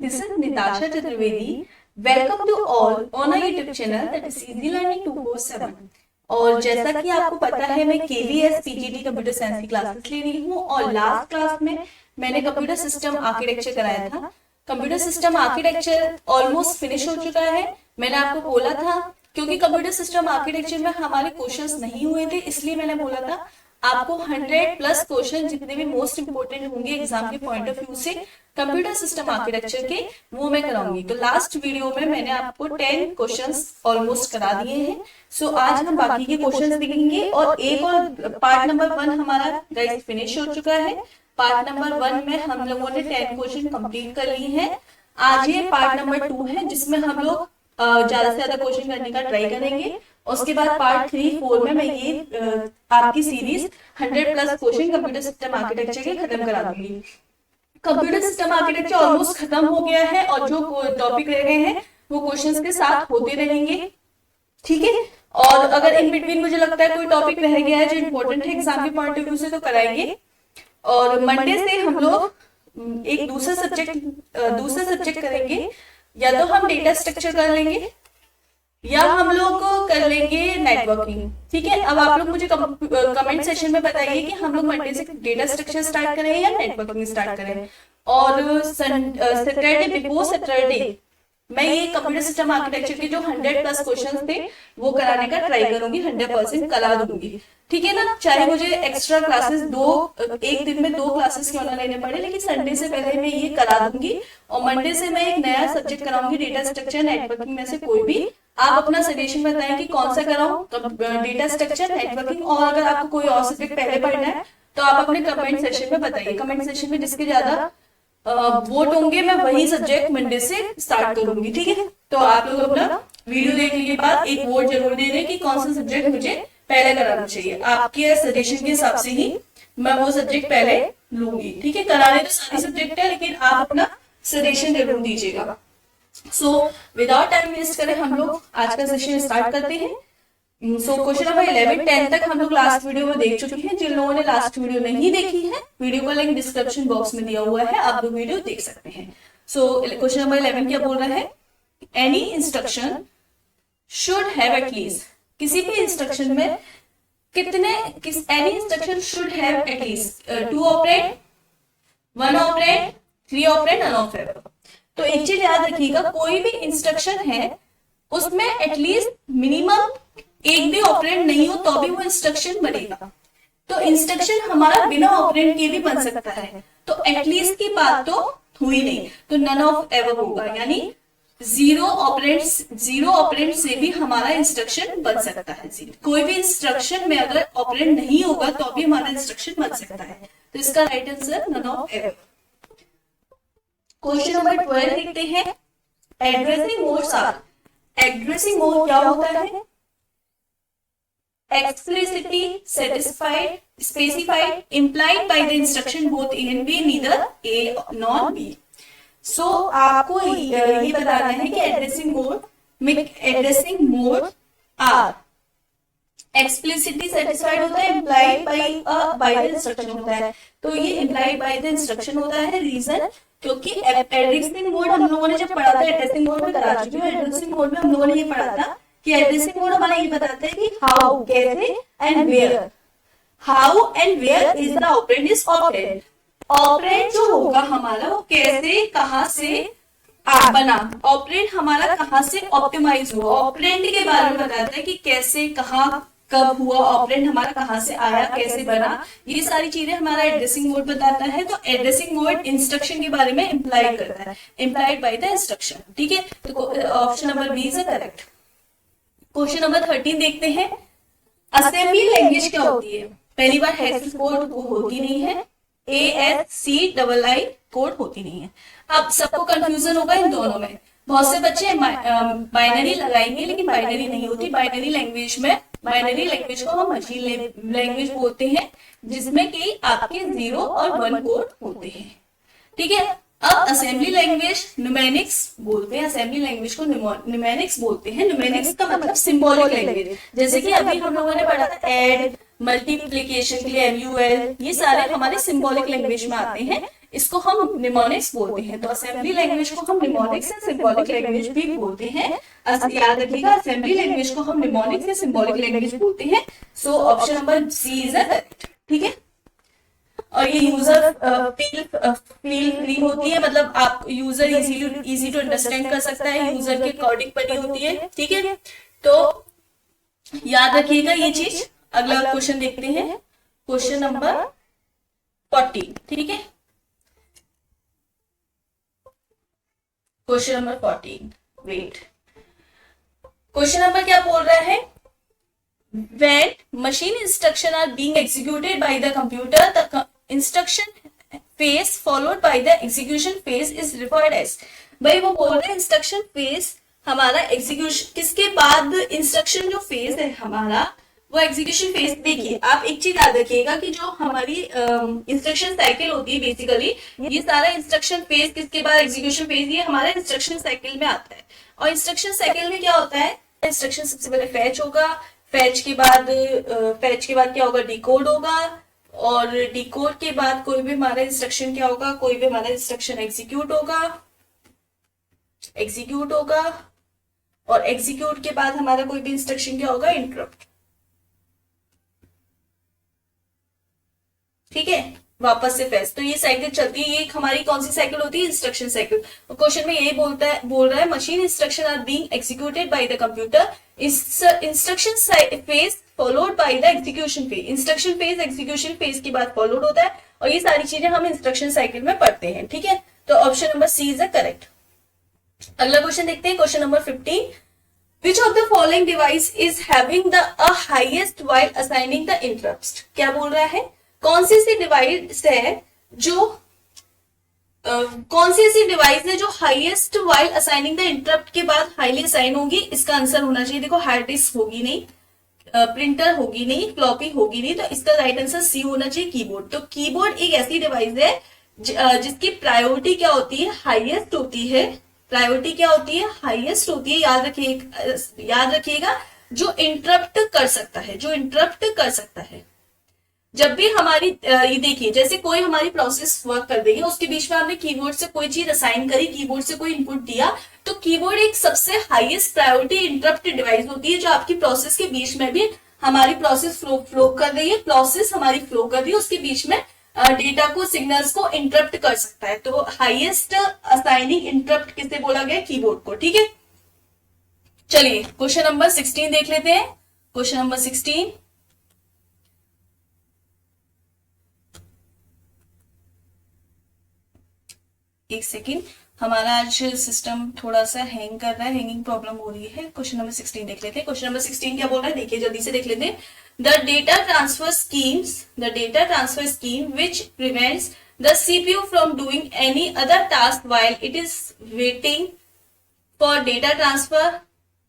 This is Nitasha Chaturvedi. Welcome to all on our YouTube channel that is Easy Learning 247. और जैसा कि आपको पता है मैं KVS PGT कंप्यूटर साइंस की क्लासेस ले रही हूँ और लास्ट क्लास में मैंने कंप्यूटर सिस्टम आर्किटेक्चर कराया था। Computer system architecture almost finish हो चुका है। मैंने आपको बोला था क्योंकि कंप्यूटर सिस्टम आर्किटेक्चर में हमारे क्वेश्चंस नहीं हुए थे, इसलिए मैंने बोला था आपको 100+ क्वेश्चन जितने भी मोस्ट इंपोर्टेंट होंगे एग्जाम के पॉइंट ऑफ व्यू से कंप्यूटर सिस्टम आर्किटेक्चर के वो मैं कराऊंगी। तो लास्ट वीडियो में मैंने आपको 10 क्वेश्चंस ऑलमोस्ट करा दिए हैं। सो आज हम बाकी के क्वेश्चंस देखेंगे और एक और पार्ट नंबर 1 हमारा गाइस फिनिश हो चुका है। पार्ट नंबर 1 में हम लोगों ने 10 क्वेश्चन कंप्लीट कर ली है। आज ये पार्ट नंबर 2 है जिसमें हम लोग ज्यादा से ज्यादा क्वेश्चन करने का ट्राई करेंगे। उसके बाद पार्ट 3, 4 में मैं ये आपकी series 100+ question computer system architecture के खत्म करा दूंगी। कंप्यूटर सिस्टम आर्किटेक्चर ऑलमोस्ट खत्म हो गया है और जो टॉपिक रह गए हैं वो क्वेश्चंस के साथ होते रहेंगे, ठीक है। और अगर इन बिटवीन मुझे लगता है कोई टॉपिक रह गया है जो इम्पोर्टेंट है एग्जाम के पॉइंट ऑफ व्यू से तो कराएंगे। और मंडे से हम लोग एक दूसरा सब्जेक्ट करेंगे, या तो हम डेटा स्ट्रक्चर कर लेंगे या हम लोग कर लेंगे नेटवर्किंग, ठीक है। अब आप लोग मुझे कमेंट सेशन में बताइए कि हम लोग मंडे से डेटा स्ट्रक्चर स्टार्ट करें या नेटवर्किंग स्टार्ट करें। और सैटरडे बिफोर सैटरडे मैं ये कंप्यूटर सिस्टम आर्किटेक्चर के जो 100+ क्वेश्चंस थे वो कराने का ट्राई करूंगी, 100% करा दूंगी, ठीक है ना। चाहे मुझे एक्स्ट्रा क्लासेस एक दिन में 2 क्लासेस क्यों ना लेने पड़े, लेकिन संडे से पहले मैं ये करा दूंगी। और मंडे से मैं एक नया सब्जेक्ट कराऊंगी, डेटा स्ट्रक्चर नेटवर्किंग में से कोई भी। आप अपना सजेशन बताएं कि कौन सा कराऊं, डेटा स्ट्रक्चर, नेटवर्किंग, और अगर आपको कोई और सब्जेक्ट पहले पढ़ना है तो आप अपने कमेंट सेशन में बताइए। कमेंट सेशन में जिसके ज्यादा वोट होंगे मैं वही सब्जेक्ट मंडे से स्टार्ट करूंगी, ठीक है। तो आप लोग अपना वीडियो देखने के बाद एक वोट जरूर दे दें कि कौन सा सब्जेक्ट मुझे पहले कराना चाहिए। आपके सजेशन के हिसाब से ही मैं वो सब्जेक्ट पहले लूंगी, ठीक है। कराने तो सारे सब्जेक्ट है लेकिन आप अपना सजेशन जरूर दीजिएगा। सो विदाउट टाइम वेस्ट करें हम लोग आज का सेशन स्टार्ट करते हैं। सो क्वेश्चन नंबर 11, 10 तक हम लोग लास्ट वीडियो में देख चुके हैं। जिन लोगों ने लास्ट वीडियो नहीं देखी है, वीडियो का लिंक डिस्क्रिप्शन बॉक्स में दिया हुआ है, आप लोग वीडियो देख सकते हैं। सो क्वेश्चन नंबर 11 क्या बोल रहा है, any instruction should have at least, किसी भी इंस्ट्रक्शन में any instruction should have at least 2 operand, 1 operand, 3 operand, none of ever. तो एक चीज याद रखिएगा, कोई भी इंस्ट्रक्शन है उसमें एटलीस्ट मिनिमम एक भी ऑपरेंड नहीं हो तो भी वो इंस्ट्रक्शन बनेगा। तो इंस्ट्रक्शन हमारा बिना ऑपरेंड के भी बन सकता है, तो एटलीस्ट की बात तो हुई नहीं, तो नन ऑफ एवर होगा, यानी 0 ऑपरेंड से भी हमारा इंस्ट्रक्शन बन सकता है। कोई भी इंस्ट्रक्शन में अगर ऑपरेंड नहीं होगा तो भी हमारा इंस्ट्रक्शन बन सकता है। तो इसका right answer none of ever. Question number 12 देखते हैं, addressing modes are. Addressing mode क्या होता है, explicitly, satisfied, specified, implied by the instruction both A and B, neither A nor B. So आपको ये बताना है कि addressing mode are explicitly satisfied होता है, implied by the instruction होता है। तो ये implied by the instruction होता है। रीजन क्योंकि एड्रेसिंग मोड हम लोगों ने जब पढ़ा था, एड्रेसिंग मोड में करा चुके हैं। एड्रेसिंग मोड में हम लोगों ने ये पढ़ा था कि एड्रेसिंग मोड हमारा ये बताता है कि हाउ, कैसे, and where. How and where is the operand is operand. Operand जो होगा हमारा वो कैसे, कहां से बना, ऑपरेंड हमारा कहां से ऑप्टिमाइज हुआ। ऑपरेंड के बारे में बताता है कि कैसे, कहां, कब हुआ, ऑपरेंड हमारा कहां से आया, कैसे बना, ये सारी चीजें हमारा एड्रेसिंग मोड बताता है। तो एड्रेसिंग मोड इंस्ट्रक्शन के बारे में इंप्लाई करता है, इंप्लाइड बाय द इंस्ट्रक्शन, ठीक है। तो option number B is correct. Question number 13 देखते हैं, असेंबली लैंग्वेज क्या होती है। पहली बार हेक्स कोड होती नहीं है, ASCII कोड होती नहीं है। अब सबको कंफ्यूजन होगा इन दोनों में। बहुत से बच्चे बाइनरी लगाएंगे लेकिन बाइनरी नहीं होती। बाइनरी लैंग्वेज को हम मशीन लैंग्वेज बोलते हैं, जिसमें कि आपके 0 और 1 कोड होते हैं, ठीक है। अब असेंबली लैंग्वेज न्यूमेरिक्स बोलते हैं, असेंबली लैंग्वेज को न्यूमेरिक्स बोलते हैं। न्यूमेरिक्स का मतलब सिंबॉलिक लैंग्वेज, जैसे कि अभी हम लोगों ने पढ़ा था ऐड, मल्टीप्लिकेशन के लिए MUL, ये सारे हमारे सिंबॉलिक लैंग्वेज में आते हैं। इसको हम निमोनिक्स बोलते हैं। तो असेंबली लैंग्वेज को हम निमोनिक्स या सिंबॉलिक लैंग्वेज भी बोलते हैं। याद रखिएगा, असेंबली लैंग्वेज को हम निमोनिक्स या सिंबॉलिक लैंग्वेज बोलते हैं। So option number C is correct, ठीक है। और ये यूजर फील फ्री होती है, मतलब आप यूजर इजी टू अंडरस्टैंड कर सकता है, यूजर के अकॉर्डिंग बनी होती है, ठीक है। तो याद रखिएगा ये चीज। अगला क्वेश्चन देखते हैं, क्वेश्चन नंबर 40, ठीक है। Question number 14, wait, question number क्या बोल रहा है? When machine instruction are being executed by the computer, the instruction phase followed by the execution phase is referred as। भाई वो बोल रहे हैं इंस्ट्रक्शन फेज हमारा एग्जीक्यूशन किसके बाद, इंस्ट्रक्शन जो फेज है हमारा वो एग्जीक्यूशन फेज। देखिए आप एक चीज याद रखिएगा कि जो हमारी इंस्ट्रक्शन साइकिल होती है बेसिकली, ये सारा इंस्ट्रक्शन फेज किसके बाद एग्जीक्यूशन फेज, ये हमारे इंस्ट्रक्शन साइकिल में आता है। और इंस्ट्रक्शन साइकिल में क्या होता है, इंस्ट्रक्शन सबसे पहले फैच होगा, फैच के बाद क्या होगा, डिकोड होगा, और डिकोड के बाद कोई भी हमारा इंस्ट्रक्शन क्या होगा, कोई भी हमारा इंस्ट्रक्शन एग्जीक्यूट होगा, और एग्जीक्यूट के बाद हमारा कोई भी इंस्ट्रक्शन क्या होगा, इंटरप्ट, ठीक है, वापस से फैच। तो ये साइकिल चलती है, ये हमारी कौन सी साइकिल होती है, इंस्ट्रक्शन साइकिल। और क्वेश्चन में यही बोल रहा है machine instruction are being executed by the computer, instruction phase followed by the execution phase. Instruction phase execution phase के बाद फॉलोड होता है, और ये सारी चीजें हम इंस्ट्रक्शन साइकिल में पढ़ते हैं, ठीक है। तो option number C is correct. अगला क्वेश्चन देखते हैं, question number 15, Which of the following device is having the highest while assigning the interrupts? क्या बोल रहा है, कौन सी ऐसी डिवाइस है जो highest while assigning the interrupt के बाद हाईली असाइन होगी? इसका आंसर होना चाहिए, देखो हार्ड डिस्क होगी नहीं, प्रिंटर होगी नहीं, फ्लॉपी होगी नहीं, तो इसका राइट आंसर सी होना चाहिए, कीबोर्ड। तो कीबोर्ड एक ऐसी डिवाइस है जिसकी प्रायोरिटी क्या होती है, हाईएस्ट होती है। प्रायोरिटी क्या होती है, हाईएस्ट होती है। याद रखिएगा, जो इंटरप्ट कर सकता है। जब भी हमारी ये देखिए, जैसे कोई हमारी प्रोसेस वर्क कर रही है, उसके बीच में हमने कीबोर्ड से कोई चीज असाइन करी, कीबोर्ड से कोई इनपुट दिया, तो कीबोर्ड एक सबसे हाईएस्ट प्रायोरिटी इंटरप्ट डिवाइस होती है, जो आपकी प्रोसेस के बीच में भी हमारी प्रोसेस फ्लो कर रही है, उसके बीच में डेटा को, सिग्नल्स को इंटरप्ट कर सकता है। तो हाईएस्ट असाइनिंग इंटरप्ट किसे बोला गया, कीबोर्ड को, ठीक है। चलिए क्वेश्चन नंबर 16 देख लेते हैं। क्वेश्चन नंबर 16, एक सेकेंड, हमारा आज सिस्टम थोड़ा सा हैंग कर रहा है, हैंगिंग प्रॉब्लम हो रही है। क्वेश्चन नंबर 16 देख लेते हैं। क्वेश्चन नंबर 16 क्या बोल रहा है, देखिए जल्दी से देख लेते हैं। The data transfer scheme which prevents the CPU from doing any other task while it is waiting for data transfer.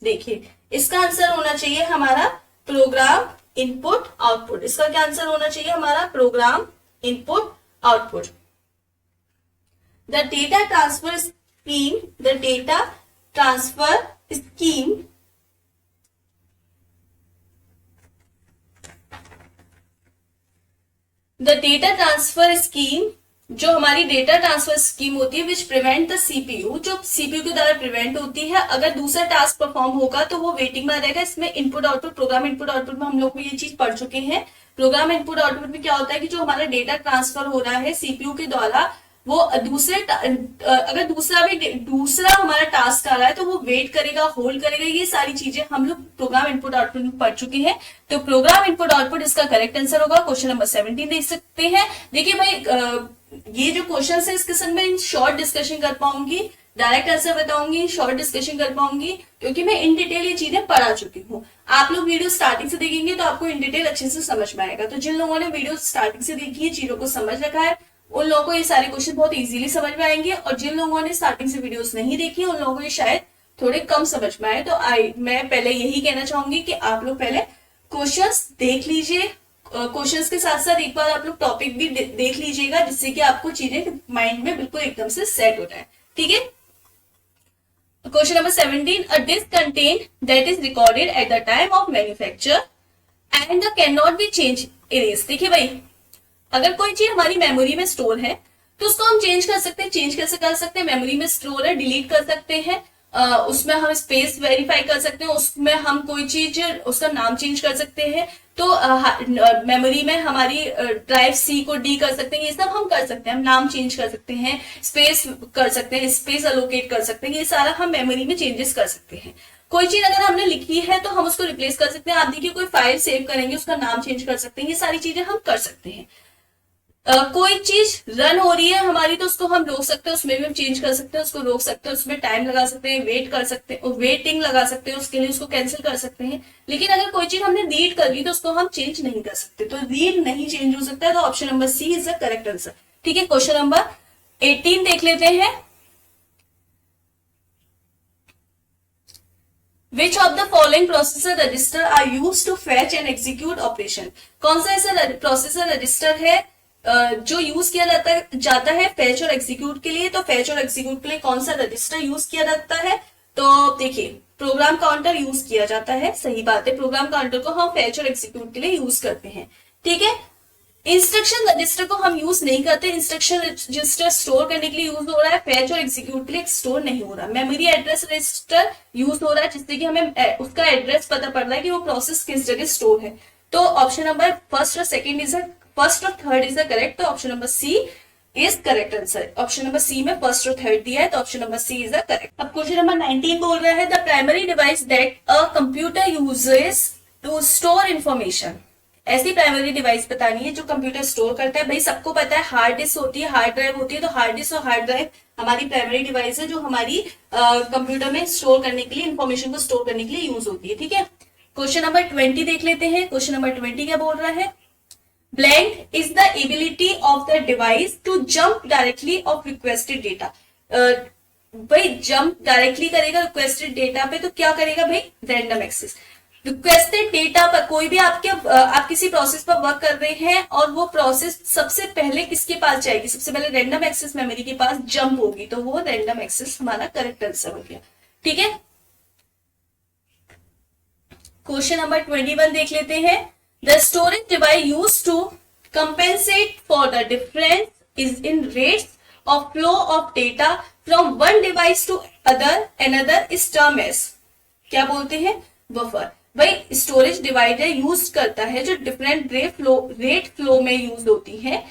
देखिए इसका आंसर होना चाहिए हमारा प्रोग्राम इनपुट आउटपुट। इसका क्या आंसर होना चाहिए हमारा, program input output. The data transfer scheme जो हमारी डेटा ट्रांसफर स्कीम होती है, विच प्रिवेंट द सीपीयू, जो सीपीयू के द्वारा प्रिवेंट होती है, अगर दूसरा टास्क परफॉर्म होगा तो वो वेटिंग में रहेगा। इसमें input output, program input output में हम लोग ये चीज पढ़ चुके हैं। प्रोग्राम इनपुट आउटपुट में क्या होता है कि जो हमारा डेटा ट्रांसफर हो रहा है सीपीयू के द्वारा, वो अगर दूसरा हमारा टास्क आ रहा है तो वो वेट करेगा, होल्ड करेगा। ये सारी चीजें हम लोग प्रोग्राम इनपुट आउटपुट में पढ़ चुके हैं। तो प्रोग्राम इनपुट आउटपुट इसका करेक्ट आंसर होगा। क्वेश्चन नंबर 17 देख सकते हैं। देखिए भाई ये जो क्वेश्चन है इसके संग में शॉर्ट डिस्कशन कर पाऊंगी, डायरेक्ट आंसर बताऊंगी, शॉर्ट डिस्कशन कर पाऊंगी, क्योंकि मैं इन डिटेल ये चीजें पढ़ा चुकी हूँ। आप लोग वीडियो स्टार्टिंग से देखेंगे तो आपको इन डिटेल अच्छे से समझ में आएगा। तो जिन लोगों ने वीडियो स्टार्टिंग से देखी है, चीजों को समझ रखा है, उन लोगों को ये सारे क्वेश्चन बहुत इजीली समझ में आएंगे। और जिन लोगों ने स्टार्टिंग से वीडियोस नहीं देखी, उन लोगों को ये शायद थोड़े कम समझ में आए। तो मैं पहले यही कहना चाहूंगी कि आप लोग पहले क्वेश्चंस देख लीजिए, क्वेश्चंस के साथ साथ एक बार आप लोग टॉपिक भी देख लीजिएगा, जिससे कि आपको चीजें माइंड में बिल्कुल एकदम से सेट हो जाए, ठीक है। Question number 17, a disk contain that is recorded at the time of manufacture and can not be change erase. देखिए भाई, अगर कोई चीज हमारी मेमोरी में स्टोर है तो उसको हम चेंज कर सकते हैं। चेंज कैसे कर सकते हैं? मेमोरी में स्टोर है, डिलीट कर सकते हैं, उसमें हम स्पेस वेरीफाई कर सकते हैं, उसमें हम कोई चीज उसका नाम चेंज कर सकते हैं। तो मेमोरी में हमारी ड्राइव सी को डी कर सकते हैं, ये सब हम कर सकते हैं। हम नाम चेंज कर सकते हैं, स्पेस कर सकते हैं, स्पेस अलोकेट कर सकते हैं, ये सारा हम मेमोरी में चेंजेस कर सकते हैं। कोई चीज अगर हमने लिखी है तो हम उसको रिप्लेस कर सकते हैं। आप देखिए कोई फाइल सेव करेंगे, उसका नाम चेंज कर सकते हैं, ये सारी चीजें हम कर सकते हैं। कोई चीज रन हो रही है हमारी तो उसको हम रोक सकते हैं, उसमें भी हम चेंज कर सकते हैं, उसको रोक सकते हैं, उसमें टाइम लगा सकते हैं, वेट कर सकते हैं, वेटिंग लगा सकते हैं, उसके लिए उसको कैंसिल कर सकते हैं। लेकिन अगर कोई चीज हमने रीड कर ली तो उसको हम चेंज नहीं कर सकते, तो रीड नहीं चेंज हो सकता है, तो option number C is the correct answer. ठीक है, क्वेश्चन नंबर 18 देख लेते हैं। Which of the following processor register are used to fetch and execute operation? कौन सा ऐसा प्रोसेसर रजिस्टर है जो यूज किया जाता है फैच और एग्जीक्यूट के लिए? तो फैच और एग्जीक्यूट के लिए कौन सा रजिस्टर यूज किया जाता है? तो देखिए प्रोग्राम काउंटर यूज किया जाता है, सही बात है, प्रोग्राम काउंटर को हम फैच और एग्जीक्यूट के लिए यूज करते हैं। ठीक है, इंस्ट्रक्शन रजिस्टर को हम यूज नहीं करते, इंस्ट्रक्शन रजिस्टर स्टोर करने के लिए यूज हो रहा है, फैच और एग्जीक्यूट के लिए स्टोर नहीं हो रहा। मेमोरी एड्रेस रजिस्टर यूज हो रहा है जिससे कि हमें उसका एड्रेस पता पड़ रहा है कि वो प्रोसेस किस जगह स्टोर है। तो ऑप्शन नंबर फर्स्ट और थर्ड इज द करेक्ट, तो option number C is correct answer. Option number C में फर्स्ट और थर्ड दिया है, तो option number C is the correct. अब क्वेश्चन नंबर 19 बोल रहा है the primary device that a computer uses to store information. ऐसी प्राइमरी डिवाइस बतानी है जो कंप्यूटर स्टोर करता है। भाई सबको पता है हार्ड डिस्क होती है, हार्ड ड्राइव होती है, तो हार्ड डिस्क और हार्ड ड्राइव हमारी प्राइमरी डिवाइस है जो हमारी कंप्यूटर में स्टोर करने के लिए, इंफॉर्मेशन को स्टोर करने के लिए यूज होती है। ठीक है, क्वेश्चन नंबर 20 देख लेते हैं। क्वेश्चन नंबर 20 क्या बोल रहा है? Blank is the ability of the device to jump directly of requested data. भाई जंप डायरेक्टली करेगा रिक्वेस्टेड डेटा पे, तो क्या करेगा भाई? Random access. रिक्वेस्टेड डेटा पर कोई भी आप किसी प्रोसेस पर वर्क कर रहे हैं और वो प्रोसेस सबसे पहले किसके पास जाएगी? सबसे पहले रैंडम एक्सेस मेमोरी के पास जंप होगी, तो वो रैंडम एक्सेस हमारा करेक्ट आंसर हो गया। ठीक है, क्वेश्चन नंबर 21 देख लेते हैं। The storage device used to compensate for the difference is in rates of flow of data from one device to another is term as, क्या बोलते हैं? बफर। भाई स्टोरेज डिवाइडर यूज करता है जो डिफरेंट रेट फ्लो में use होती है,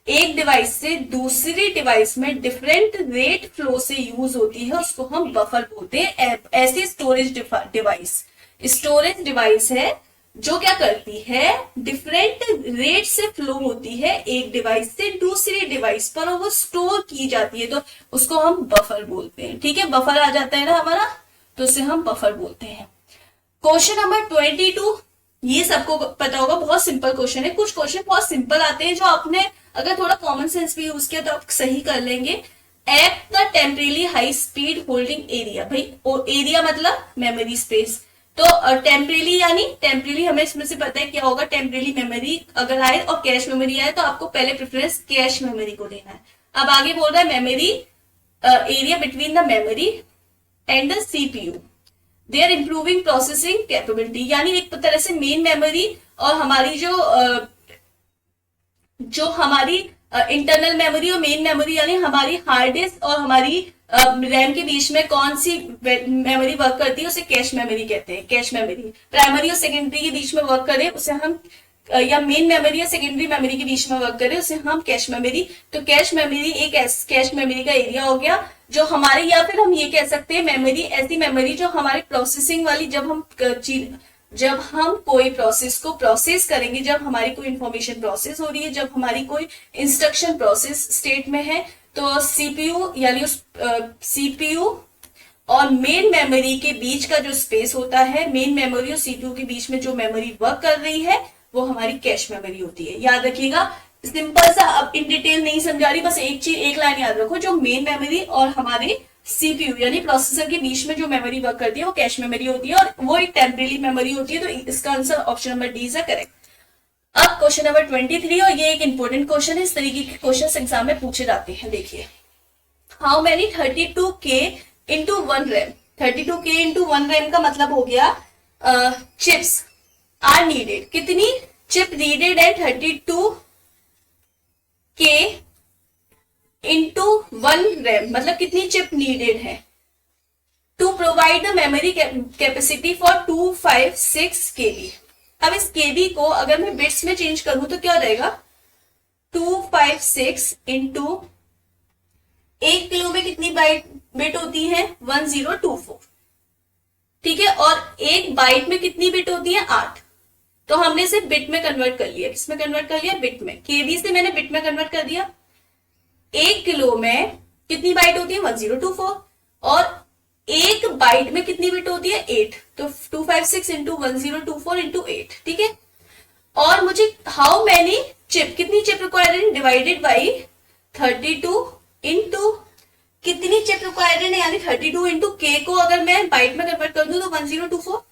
एक डिवाइस से दूसरी डिवाइस में डिफरेंट रेट फ्लो से यूज होती है, उसको हम बफर बोलते हैं। ऐसी स्टोरेज डिवाइस है जो क्या करती है? डिफरेंट रेट से फ्लो होती है एक डिवाइस से दूसरी डिवाइस पर और वो स्टोर की जाती है, तो उसको हम बफर बोलते हैं। ठीक है, बफर आ जाता है ना हमारा, तो उसे हम बफर बोलते हैं। क्वेश्चन नंबर 22, ये सबको पता होगा, बहुत सिंपल क्वेश्चन है। कुछ क्वेश्चन बहुत सिंपल आते हैं जो आपने अगर थोड़ा कॉमन सेंस भी यूज किया तो आप सही कर लेंगे। At the temporary high speed holding area, भाई एरिया मतलब मेमोरी स्पेस, तो टेम्परेरी यानी टेम्परेरी हमें इसमें से पता है क्या होगा? टेम्परेरी मेमोरी अगर आए और कैश मेमोरी आए तो आपको पहले प्रेफरेंस कैश मेमोरी को देना है। अब आगे बोल रहा है memory area between the memory and the CPU, they are improving processing capability, यानी एक तरह से मेन मेमोरी और हमारी जो हमारी इंटरनल मेमोरी और मेन मेमोरी यानी हमारी हार्ड डिस्क और हमारी रैम के बीच में कौन सी मेमोरी वर्क करती है उसे कैश मेमोरी कहते हैं। कैश मेमोरी प्राइमरी और सेकेंडरी के बीच में वर्क करे उसे हम, या मेन मेमोरी या सेकेंडरी मेमोरी के बीच में वर्क करे उसे हम कैश मेमोरी। तो कैश मेमोरी एक कैश मेमोरी का एरिया हो गया जो हमारे, या फिर हम ये कह सकते हैं मेमोरी ऐसी मेमोरी जो हमारे प्रोसेसिंग वाली, जब हम कोई प्रोसेस को प्रोसेस करेंगे, जब हमारी कोई इंफॉर्मेशन प्रोसेस हो रही है, जब हमारी कोई इंस्ट्रक्शन प्रोसेस स्टेट में है, तो सीपीयू यानी उस सीपीयू और मेन मेमोरी के बीच का जो स्पेस होता है, मेन मेमोरी और सीपीयू के बीच में जो मेमोरी वर्क कर रही है वो हमारी कैश मेमोरी होती है। याद रखिएगा, सिंपल सा, अब इन डिटेल नहीं समझा रही, बस एक लाइन याद रखो, जो मेन मेमोरी और हमारे सीपीयू यानी प्रोसेसर के बीच में जो मेमोरी वर्क करती है वो कैश मेमोरी होती है और वो एक टेम्परेरी मेमोरी होती है। तो इसका answer option number D is correct. अब क्वेश्चन नंबर 23 और ये एक इंपॉर्टेंट क्वेश्चन है, इस तरीके के क्वेश्चन एग्जाम में पूछे जाते हैं। देखिए, how many 32K into 1 RAM. 32K into 1 RAM का मतलब हो गया चिप्स आर नीडेड। कितनी चिप नीडेड है 32K रैम, मतलब कितनी चिप नीडेड है to provide the memory capacity for 256 KB. अब इस केबी को अगर मैं बिट्स में चेंज करूं तो क्या रहेगा, 256 इंटू 1 किलो में कितनी बिट होती है, 1024, ठीक है, और 1 बाइट में कितनी बिट होती है, 8। तो हमने इसे बिट में कन्वर्ट कर लिया, किसमें कन्वर्ट कर लिया, बिट में, केबी से मैंने बिट में कन्वर्ट कर दिया। 1 किलो में कितनी बाइट होती है, 1024, और 1 बाइट में कितनी बिट होती है, 8। तो 256 इंटू 1024 इंटू 8, ठीक है। और मुझे हाउ मैनी चिप, कितनी chip required divided by 32 into कितनी चिप रिक्वायर्ड है, यानी 32 इंटू के को अगर मैं बाइट में कन्वर्ट कर दूं तो 1024।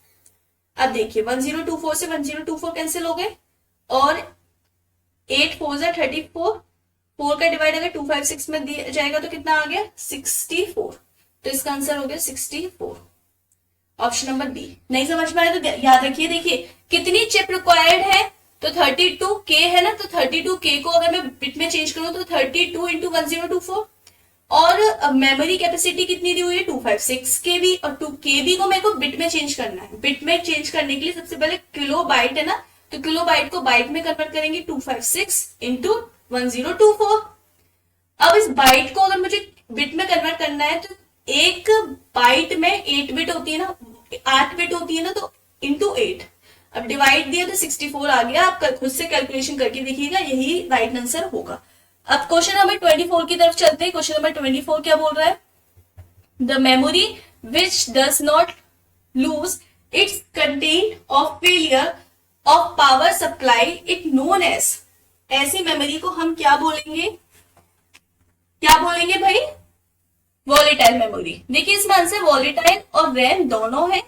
अब देखिए 1024 से 1024 कैंसिल हो गए, और 8 4 जा 34, 4 का डिवाइड अगर 256 में दिया जाएगा तो कितना आ गया, 64। तो इसका आंसर हो गया 64, ऑप्शन नंबर बी। नहीं समझ में आया तो याद रखिए, देखिए कितनी चिप रिक्वायर्ड है, तो 32 के है ना, तो 32 के को अगर मैं बिट में चेंज करूं तो 32 इंटू 1024, और मेमोरी कैपेसिटी कितनी दी हुई है, 256 केबी, और 2 केबी को मेरे को बिट में चेंज करना है। बिट में चेंज करने के लिए सबसे पहले किलो बाइट है ना, तो किलो बाइट को बाइट में कन्वर्ट करेंगे, 256 इंटू 1024। अब इस बाइट को अगर मुझे बिट में कन्वर्ट करना है तो 1 बाइट में 8 बिट होती है ना, 8 बिट होती है ना, तो इंटू 8। अब डिवाइड दिया तो 64 आ गया, आप खुद से कैलकुलेशन करके देखिएगा, यही राइट आंसर होगा। अब क्वेश्चन नंबर 24 की तरफ चलते हैं। क्वेश्चन नंबर 24 क्या बोल रहा है, the memory which does not lose its content of failure of power supply it known as, ऐसी मेमोरी को हम क्या बोलेंगे, क्या बोलेंगे भाई, वॉलेटाइल मेमोरी। देखिए इसमें आंसर वॉलेटाइल और रैम दोनों है,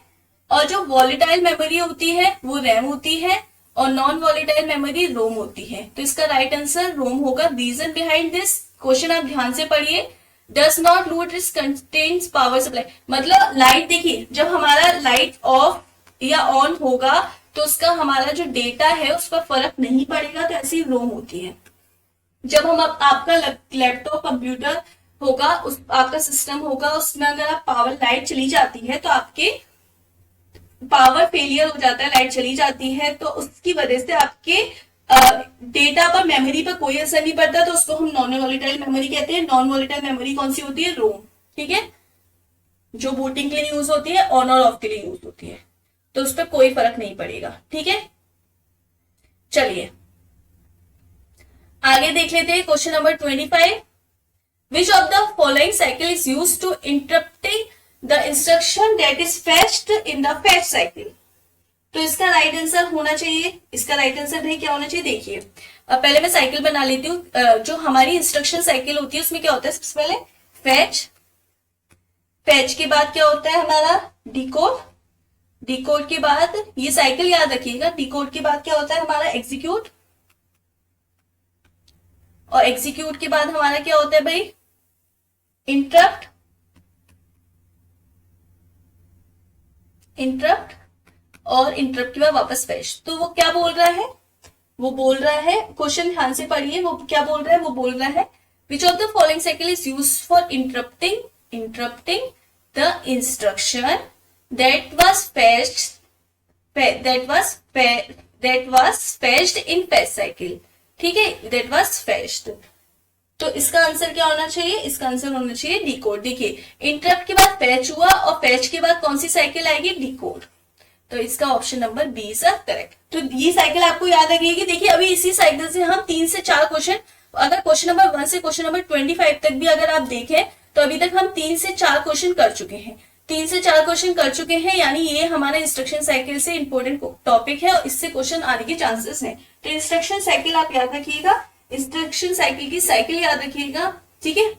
और जो वॉलेटाइल मेमोरी होती है वो रैम होती है, और नॉन वॉलेटाइल मेमोरी रोम होती है। तो इसका राइट आंसर रोम होगा। रीजन बिहाइंड दिस, क्वेश्चन आप ध्यान से पढ़िए, does not lose it's contains power supply, मतलब लाइट, देखिए जब हमारा लाइट ऑफ या ऑन होगा तो उसका हमारा जो डेटा है उस पर फर्क नहीं पड़ेगा, तो ऐसी रोम होती है। जब हम आपका लैपटॉप कंप्यूटर होगा, उस आपका सिस्टम होगा, उसमें अगर आप पावर लाइट चली जाती है तो आपके पावर फेलियर हो जाता है, लाइट चली जाती है, तो उसकी वजह से आपके डेटा पर, मेमोरी पर कोई असर नहीं पड़ता, तो उसको हम नॉन वॉलेटाइल मेमोरी कहते हैं। नॉन वॉलेटाइल मेमोरी कौन सी होती है, रोम, ठीक है, जो बूटिंग के लिए यूज होती है, ऑन और ऑफ के लिए यूज होती है, तो उस पर कोई फर्क नहीं पड़ेगा, ठीक है। चलिए आगे देख लेते हैं question number 25। Which of the following cycle is used to interrupting the instruction that is fetched in the fetch cycle? तो इसका राइट आंसर होना चाहिए, इसका राइट आंसर नहीं क्या होना चाहिए, देखिए अब पहले मैं साइकिल बना लेती हूँ। जो हमारी इंस्ट्रक्शन साइकिल होती है उसमें क्या होता है, सबसे पहले फैच, फैच के बाद क्या होता है हमारा डिकोड, डिकोड के बाद ये साइकिल याद रखिएगा, डिकोड के बाद क्या होता है हमारा एग्जीक्यूट, और एग्जीक्यूट के बाद हमारा क्या होता है भाई, इंटरप्ट, इंटरप्ट, और इंटरप्ट के बाद वापस फैच। तो वो क्या बोल रहा है, वो बोल रहा है, क्वेश्चन ध्यान से पढ़िए, वो क्या बोल रहा है, वो बोल रहा है which of the following cycle is used for interrupting the instruction that was fetched in fetch cycle, ठीक है, दैट वाज फेच्ड। तो इसका आंसर क्या होना चाहिए, इसका आंसर होना चाहिए डिकोड। देखिए इंटरप्ट के बाद फैच हुआ, और फैच के बाद कौन सी साइकिल आएगी, डिकोड। तो इसका option number B is correct. तो ये साइकिल आपको याद रखिएगी। देखिए अभी इसी साइकिल से हम 3 से 4 क्वेश्चन, अगर क्वेश्चन नंबर 1 से क्वेश्चन नंबर 25 तक भी अगर आप देखें तो अभी तक हम 3 से 4 क्वेश्चन कर चुके हैं, 3 से 4 क्वेश्चन कर चुके हैं, यानी ये हमारा इंस्ट्रक्शन साइकिल से इंपॉर्टेंट टॉपिक है और इससे क्वेश्चन आने के चांसेस हैं। तो इंस्ट्रक्शन साइकिल आप याद रखिएगा, इंस्ट्रक्शन साइकिल की साइकिल याद रखिएगा, ठीक है।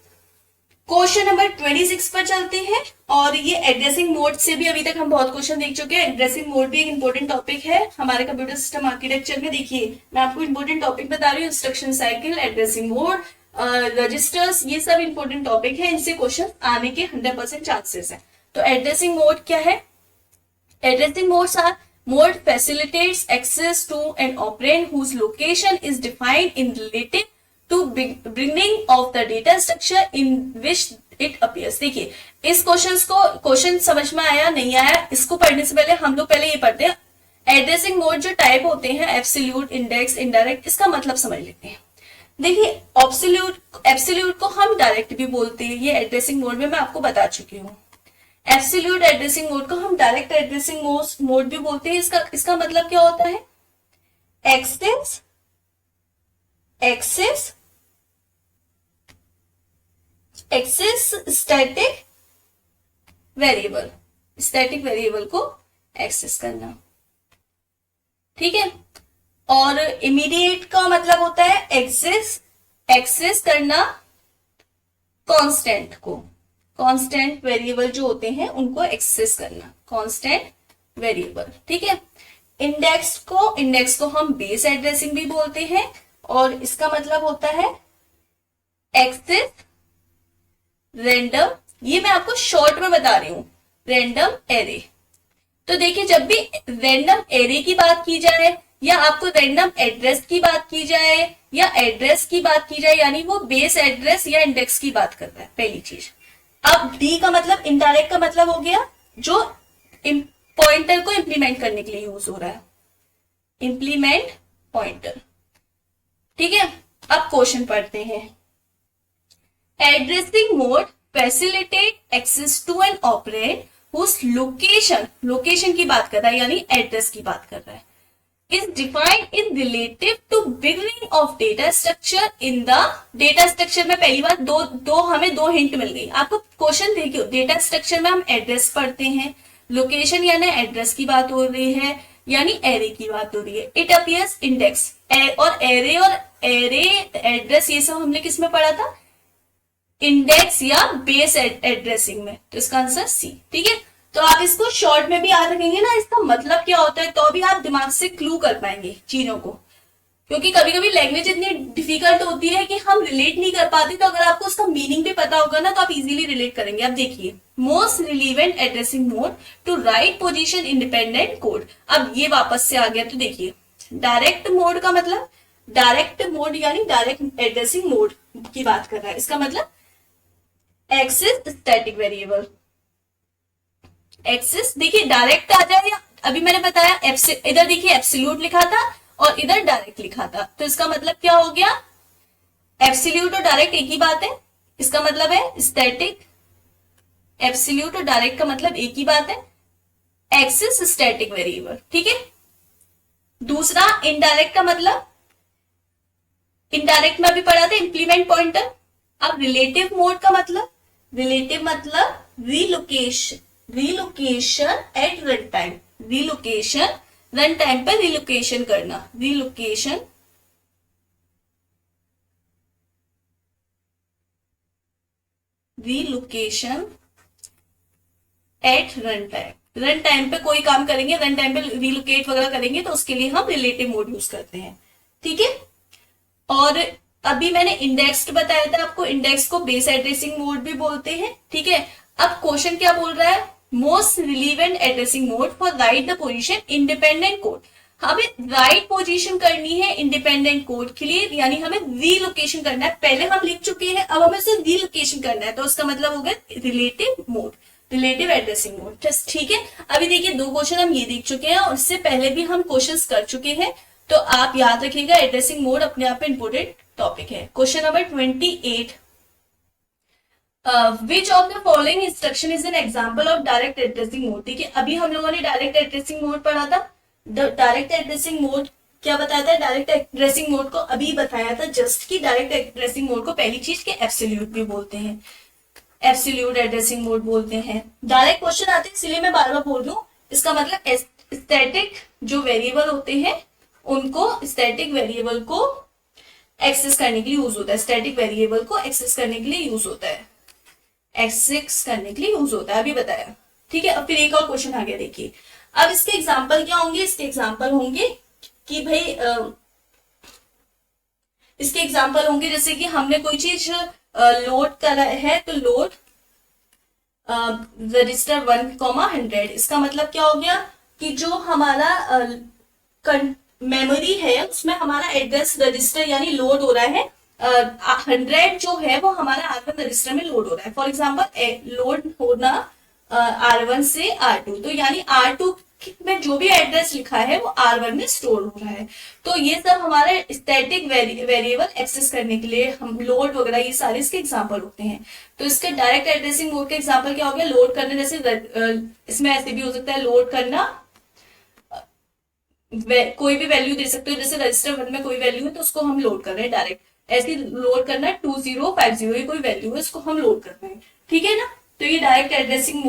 क्वेश्चन नंबर 26 पर चलते हैं, और ये एड्रेसिंग मोड से भी अभी तक हम बहुत क्वेश्चन देख चुके हैं। एड्रेसिंग मोड भी एक इंपॉर्टेंट टॉपिक है हमारे कंप्यूटर सिस्टम आर्किटेक्चर में। देखिए मैं आपको इंपॉर्टेंट टॉपिक बता रही हूँ, instruction cycle, addressing mode, registers, ये सब इंपॉर्टेंट टॉपिक है, इनसे क्वेश्चन आने के 100% चांसेस है। तो एड्रेसिंग मोड क्या है, addressing modes are mode facilitates access to an operand whose location is defined in relative to beginning of the data structure in which it appears. देखिए इस क्वेश्चन समझ में आया नहीं आया, इसको पढ़ने से पहले हम लोग पहले ये पढ़ते हैं एड्रेसिंग मोड जो टाइप होते हैं, एब्सोल्यूट, इंडेक्स, इनडायरेक्ट, इसका मतलब समझ लेते हैं। देखिए एब्सोल्यूट को हम डायरेक्ट भी बोलते हैं, ये एड्रेसिंग मोड में मैं आपको बता चुकी हूँ। एब्सोल्यूट एड्रेसिंग मोड को हम डायरेक्ट एड्रेसिंग मोड भी बोलते हैं। इसका मतलब क्या होता है, एक्सेस स्टैटिक वेरिएबल को एक्सेस करना, ठीक है। और इमीडिएट का मतलब होता है एक्सेस करना कांस्टेंट वेरिएबल जो होते हैं उनको एक्सेस करना, कांस्टेंट वेरिएबल, ठीक है। इंडेक्स को हम बेस एड्रेसिंग भी बोलते हैं और इसका मतलब होता है एक्सेस रैंडम, ये मैं आपको शॉर्ट में बता रही हूं, रैंडम एरे। तो देखिए जब भी रैंडम एरे की बात की जाए या आपको रैंडम एड्रेस की बात की जाए या एड्रेस की बात की जाए, यानी वो बेस एड्रेस या इंडेक्स की बात कर रहा है, पहली चीज। अब डी का मतलब इनडायरेक्ट का मतलब हो गया जो पॉइंटर को इंप्लीमेंट करने के लिए यूज हो रहा है, इंप्लीमेंट पॉइंटर, ठीक है। अब क्वेश्चन पढ़ते हैं। Addressing mode facilitate access to an operand whose location की बात कर रहा है, यानी एड्रेस की बात कर रहा है, is defined in relative to beginning of data structure in the data structure में पहली बार हमें दो हिंट मिल गई। आपको क्वेश्चन देखिए, डेटा स्ट्रक्चर में हम एड्रेस पढ़ते हैं, लोकेशन यानी एड्रेस की बात हो रही है, यानी एरे की बात हो रही है। इट अपीयर्स इंडेक्स और एरे एड्रेस ये सब हमने किस में पढ़ा था, इंडेक्स या बेस एड्रेसिंग में, तो इसका आंसर सी, ठीक है। तो आप इसको शॉर्ट में भी याद रखेंगे ना, इसका मतलब क्या होता है, तो भी आप दिमाग से क्लू कर पाएंगे चीजों को, क्योंकि कभी कभी लैंग्वेज इतनी डिफिकल्ट होती है कि हम रिलेट नहीं कर पाते। तो अगर आपको उसका मीनिंग भी पता होगा ना तो आप इजीली रिलेट करेंगे। अब देखिए, most relevant addressing mode to write position independent code. अब ये वापस से आ गया, तो देखिए डायरेक्ट मोड का मतलब, डायरेक्ट मोड यानी डायरेक्ट एड्रेसिंग मोड की बात कर रहा है। इसका मतलब एक्सेस स्टैटिक वेरिएबल, एक्सेस देखिए डायरेक्ट आ जाए, अभी मैंने बताया इधर देखिए एब्सोल्यूट लिखा था और इधर डायरेक्ट लिखा था, तो इसका मतलब क्या हो गया, एब्सोल्यूट और डायरेक्ट एक ही बात है। इसका मतलब है स्टैटिक, एब्सोल्यूट और डायरेक्ट का मतलब एक ही बात है, एक्सेस स्टैटिक वेरिएबल, ठीक है। दूसरा इनडायरेक्ट का मतलब, इनडायरेक्ट में अभी पढ़ा था इंप्लीमेंट पॉइंटर। अब रिलेटिव मोड का मतलब, रिलेटिव मतलब relocation at run time, run time पर रिलोकेशन करना, रिलोकेशन एट रन टाइम पे कोई काम करेंगे, रन टाइम पे रिलोकेट वगैरह करेंगे, तो उसके लिए हम रिलेटिव मोड यूज करते हैं, ठीक है। और अभी मैंने इंडेक्स बताया था आपको, इंडेक्स को बेस एड्रेसिंग मोड भी बोलते हैं, ठीक है। अब क्वेश्चन क्या बोल रहा है, most relevant addressing mode for right the position independent code. हमें राइट पोजीशन करनी है इंडिपेंडेंट कोड के लिए, यानी हमें रीलोकेशन करना है। पहले हम लिख चुके हैं, अब हमें सिर्फ रीलोकेशन करना है, तो उसका मतलब हो गया relative mode, relative addressing mode, ठीक है। अभी देखिए दो क्वेश्चन हम ये देख चुके हैं और इससे पहले भी हम क्वेश्चंस कर चुके हैं, तो आप याद रखिएगा एड्रेसिंग मोड अपने आप में इंपोर्टेंट टॉपिक है। Question number 28, which of the following instruction is an example of direct addressing mode. ठीक है, अभी हम लोगों ने डायरेक्ट एड्रेसिंग मोड पढ़ा था। डायरेक्ट एड्रेसिंग मोड क्या बताया था, डायरेक्ट एड्रेसिंग मोड को अभी बताया था जस्ट कि डायरेक्ट एड्रेसिंग मोड को पहली चीज के एब्सोल्यूट भी बोलते हैं, एब्सोल्यूट एड्रेसिंग मोड बोलते हैं। डायरेक्ट क्वेश्चन आते हैं, इसलिए मैं बार बार बोल रही हूँ। इसका मतलब स्टैटिक जो वेरिएबल होते हैं उनको, स्टैटिक वेरिएबल को एक्सेस करने के लिए यूज होता है, स्टैटिक वेरिएबल को एक्सेस करने के लिए यूज होता है, एक्सेस करने के लिए यूज होता है, अभी बताया। ठीक है, अब फिर एक और क्वेश्चन आ गया, देखिए। अब इसके एग्जाम्पल क्या होंगे, इसके एग्जाम्पल होंगे कि भाई इसके एग्जाम्पल होंगे जैसे कि हमने कोई चीज लोड करा है, तो लोड रजिस्टर 1,100। इसका मतलब क्या हो गया कि जो हमारा मेमोरी है उसमें हमारा एड्रेस रजिस्टर यानी लोड हो रहा है 100 जो है वो हमारा R1 रजिस्टर में लोड हो रहा है। फॉर एग्जाम्पल लोड होना R1 से R2, तो यानी R2 में जो भी एड्रेस लिखा है वो R1 में स्टोर हो रहा है। तो ये सब हमारे स्टैटिक वेरिएबल एक्सेस करने के लिए हम लोड वगैरह ये सारे इसके एग्जांपल होते हैं। तो इसके डायरेक्ट एड्रेसिंग मोड के एग्जांपल क्या हो गया, लोड करना, जैसे इसमें ऐसे भी हो सकता है लोड करना, कोई भी वैल्यू दे सकते हो, जैसे रजिस्टर 1 में कोई वैल्यू है तो उसको हम लोड कर रहे हैं डायरेक्ट, ऐसे लोड करना 2050 ये कोई वैल्यू है इसको हम लोड कर रहे हैं, ठीक है ना। तो ये डायरेक्ट एड्रेसिंग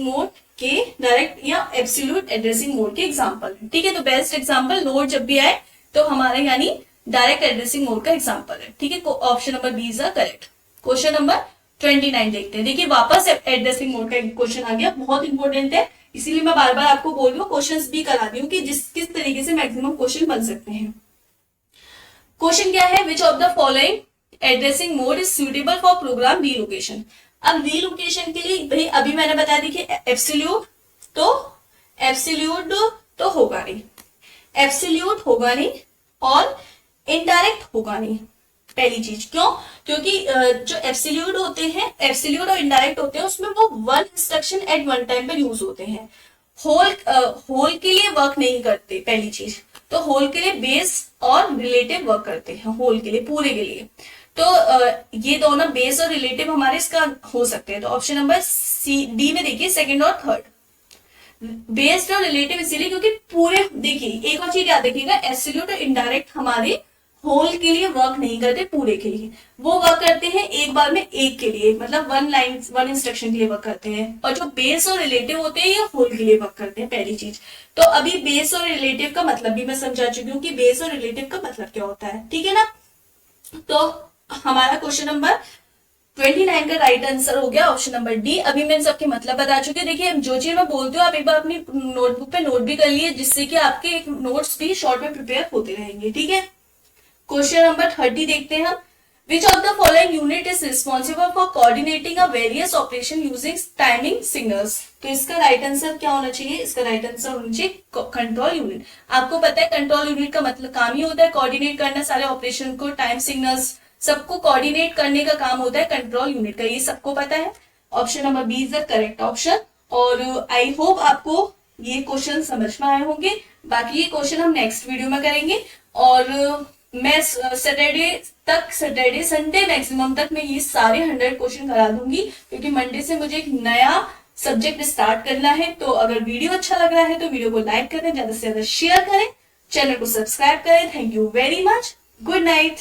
मोड के डायरेक्ट या एब्सोल्यूट एड्रेसिंग मोड के एग्जांपल है, ठीक है। तो बेस्ट एग्जांपल लोड जब भी आए तो हमारे यानी डायरेक्ट एड्रेसिंग मोड का एग्जांपल है, ठीक है। Option number B is correct. Question number 29 देखते हैं। देखिए वापस एड्रेसिंग मोड का क्वेश्चन आ गया, बहुत इंपॉर्टेंट है, इसीलिए मैं बार बार आपको बोल रही हूँ, क्वेश्चंस भी करा दी हूँ कि किस तरीके से मैक्सिमम क्वेश्चन बन सकते हैं। क्वेश्चन क्या है, which of the following addressing mode is suitable for program relocation. अब रीलोकेशन के लिए भाई अभी मैंने बता दी कि एब्सोल्यूट तो होगा नहीं, एब्सोल्यूट होगा नहीं और इनडायरेक्ट होगा नहीं। पहली चीज क्यों, क्योंकि जो एब्सोल्यूट होते हैं, एब्सोल्यूट और इनडायरेक्ट होते हैं, उसमें वो one instruction at one time पर यूज होते हैं, होल के लिए वर्क नहीं करते। पहली चीज तो होल के लिए बेस और रिलेटिव वर्क करते हैं, होल के लिए पूरे के लिए। तो ये दोनों बेस और रिलेटिव हमारे इसका हो सकते हैं। तो ऑप्शन नंबर डी में देखिए सेकंड और थर्ड, बेस्ड और रिलेटिव इसीलिए क्योंकि पूरे, देखिए एक और चीज याद रखिएगा, एब्सोल्यूट और इनडायरेक्ट हमारे होल के लिए वर्क नहीं करते, पूरे के लिए वो वर्क करते हैं एक बार में एक के लिए, मतलब वन इंस्ट्रक्शन के लिए वर्क करते हैं। और जो बेस और रिलेटिव होते हैं ये होल के लिए वर्क करते हैं, पहली चीज। तो अभी बेस और रिलेटिव का मतलब भी मैं समझा चुकी हूँ कि बेस और रिलेटिव का मतलब क्या होता है, ठीक है ना। तो हमारा क्वेश्चन नंबर 29 का राइट आंसर हो गया ऑप्शन नंबर डी। अभी मैंने सबके मतलब बता चुके हैं। देखिए जो चीज मैं बोलती हूँ आप एक बार अपनी नोटबुक पे नोट भी कर लिए, जिससे कि आपके नोट्स भी शॉर्ट में प्रिपेयर होते रहेंगे, ठीक है। क्वेश्चन नंबर 30 देखते हैं हम। विच of the following unit is responsible for coordinating a various operation using timing signals. तो इसका राइट आंसर क्या होना चाहिए, इसका राइट आंसर होना चाहिए कंट्रोल यूनिट। आपको पता है कंट्रोल यूनिट का मतलब काम ही होता है कोऑर्डिनेट करना, सारे ऑपरेशन को, टाइम सिग्नल्स सबको कोऑर्डिनेट करने का काम होता है कंट्रोल यूनिट का, ये सबको पता है। Option number B is the correct option. और आई होप आपको ये क्वेश्चन समझ में आए होंगे। बाकी ये क्वेश्चन हम नेक्स्ट वीडियो में करेंगे और मैं सैटरडे संडे मैक्सिमम तक मैं ये सारे 100 क्वेश्चन करा दूंगी, क्योंकि मंडे से मुझे एक नया सब्जेक्ट स्टार्ट करना है। तो अगर वीडियो अच्छा लग रहा है तो वीडियो को लाइक करें, ज्यादा से ज्यादा शेयर करें, चैनल को सब्सक्राइब करें। Thank you very much, good night.